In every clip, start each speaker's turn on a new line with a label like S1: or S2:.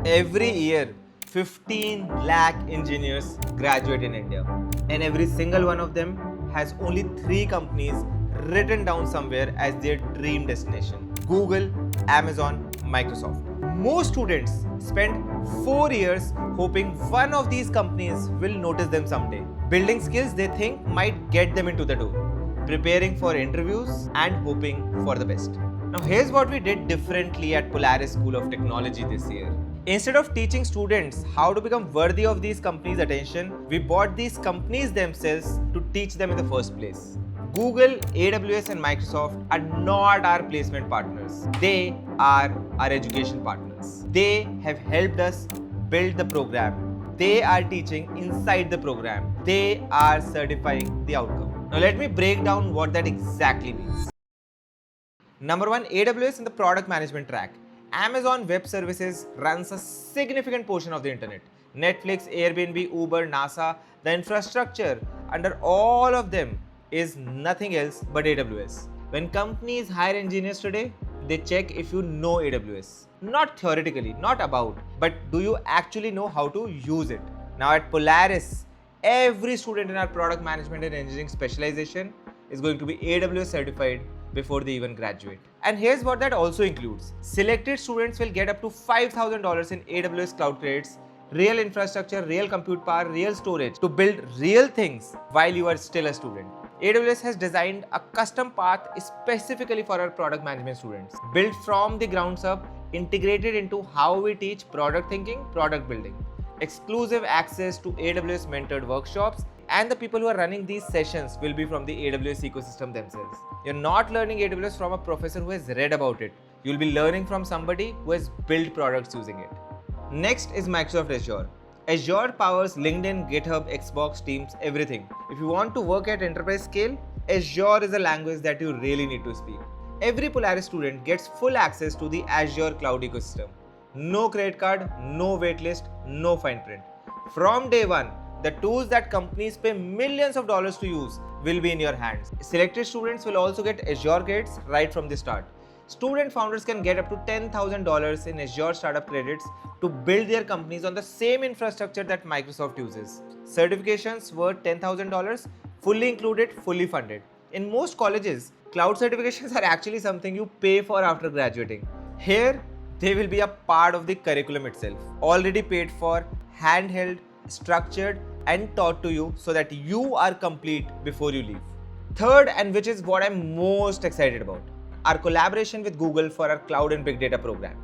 S1: Every year, 15 lakh engineers graduate in India, and every single one of them has only 3 companies written down somewhere as their dream destination: Google, Amazon, Microsoft. Most students spend 4 years hoping one of these companies will notice them someday, building skills they think might get them into the door, preparing for interviews, and hoping for the best. Now, here's what we did differently at Polaris School of Technology this year. Instead of teaching students how to become worthy of these companies' attention, we bought these companies themselves to teach them in the first place. Google, AWS, and Microsoft are not our placement partners. They are our education partners. They have helped us build the program. They are teaching inside the program. They are certifying the outcome. Now, let me break down what that exactly means. Number one, AWS in the product management track. Amazon Web Services runs a significant portion of the internet. Netflix, Airbnb, Uber, NASA, the infrastructure under all of them is nothing else but AWS. When companies hire engineers today, they check if you know AWS. Not theoretically, not about, but do you actually know how to use it? Now at Polaris, every student in our product management and engineering specialization is going to be AWS certified before they even graduate. And here's what that also includes. Selected students will get up to $5,000 in AWS cloud credits, real infrastructure, real compute power, real storage to build real things while you are still a student. AWS has designed a custom path specifically for our product management students, built from the ground up, integrated into how we teach product thinking, product building. Exclusive access to AWS mentored workshops, and the people who are running these sessions will be from the AWS ecosystem themselves. You're not learning AWS from a professor who has read about it. You'll be learning from somebody who has built products using it. Next is Microsoft Azure. Azure powers LinkedIn, GitHub, Xbox, Teams, everything. If you want to work at enterprise scale, Azure is a language that you really need to speak. Every Polaris student gets full access to the Azure cloud ecosystem. No credit card, no waitlist, no fine print. From day one, the tools that companies pay millions of dollars to use will be in your hands. Selected students will also get Azure credits right from the start. Student founders can get up to $10,000 in Azure startup credits to build their companies on the same infrastructure that Microsoft uses. Certifications worth $10,000, fully included, fully funded. In most colleges, cloud certifications are actually something you pay for after graduating. Here, they will be a part of the curriculum itself, already paid for, handheld, structured, and taught to you so that you are complete before you leave. Third, and which is what I'm most excited about, our collaboration with Google for our Cloud and Big Data program.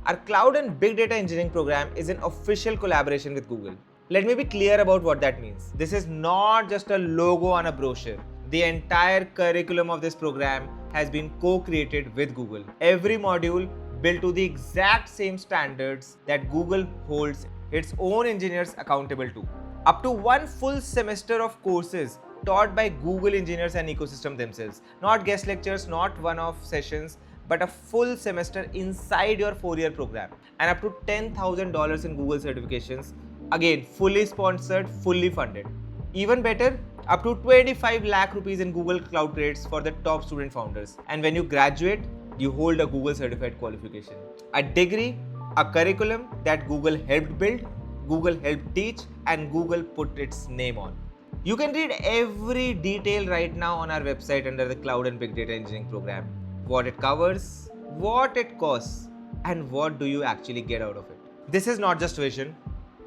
S1: Our Cloud and Big Data Engineering program is an official collaboration with Google. Let me be clear about what that means. This is not just a logo on a brochure. The entire curriculum of this program has been co-created with Google. Every module built to the exact same standards that Google holds its own engineers accountable to. Up to one full semester of courses taught by Google engineers and ecosystem themselves. Not guest lectures, not one-off sessions, but a full semester inside your 4-year program. And up to $10,000 in Google certifications. Again, fully sponsored, fully funded. Even better, up to 25 lakh rupees in Google Cloud credits for the top student founders. And when you graduate, you hold a Google certified qualification. A degree, a curriculum that Google helped build, Google helped teach, and Google put its name on. You can read every detail right now on our website under the Cloud and Big Data Engineering program. What it covers, what it costs, and what do you actually get out of it. This is not just vision,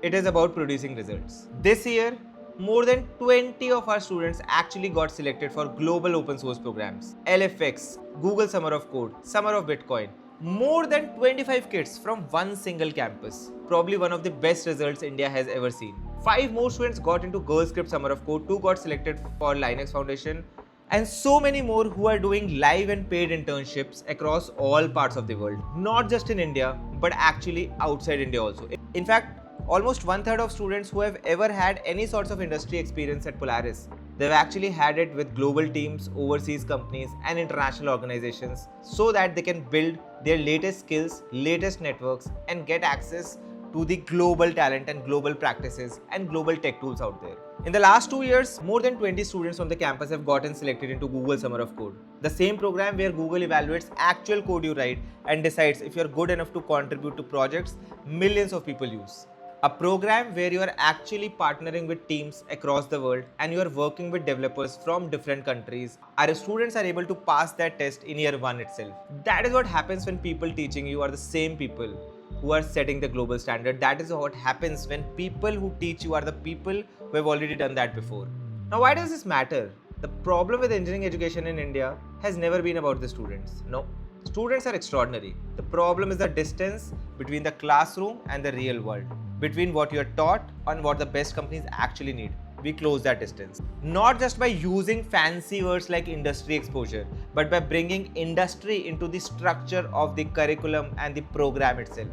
S1: it is about producing results. This year, more than 20 of our students actually got selected for global open source programs. LFX, Google Summer of Code, Summer of Bitcoin. More than 25 kids from one single campus. Probably one of the best results India has ever seen. 5 more students got into Girl Script Summer of Code, 2 got selected for Linux Foundation, and so many more who are doing live and paid internships across all parts of the world. Not just in India, but actually outside India also. In fact, almost 1/3 of students who have ever had any sorts of industry experience at Polaris, they've actually had it with global teams, overseas companies, and international organizations so that they can build their latest skills, latest networks, and get access to the global talent and global practices and global tech tools out there. In the last 2 years, more than 20 students on the campus have gotten selected into Google Summer of Code, the same program where Google evaluates actual code you write and decides if you're good enough to contribute to projects millions of people use. A program where you are actually partnering with teams across the world and you are working with developers from different countries. Our students are able to pass that test in year 1 itself. That is what happens when people teaching you are the same people who are setting the global standard. That is what happens when people who teach you are the people who have already done that before. Now, why does this matter? The problem with engineering education in India has never been about the students. No, students are extraordinary. The problem is the distance between the classroom and the real world, between what you are taught and what the best companies actually need. We close that distance. Not just by using fancy words like industry exposure, but by bringing industry into the structure of the curriculum and the program itself.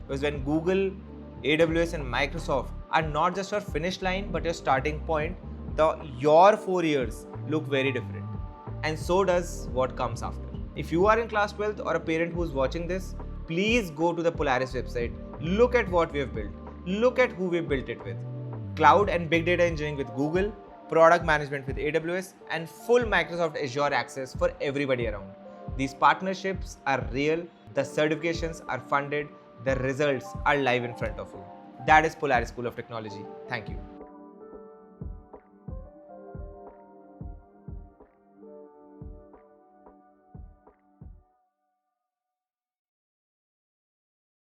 S1: Because when Google, AWS and Microsoft are not just your finish line but your starting point, your 4 years look very different. And so does what comes after. If you are in class 12th or a parent who is watching this, please go to the Polaris website, look at what we have built, look at who we built it with. Cloud and big data engineering with Google, product management with AWS, and full Microsoft Azure access for everybody around. These partnerships are real, the certifications are funded, the results are live in front of you. That is Polaris School of Technology. Thank you.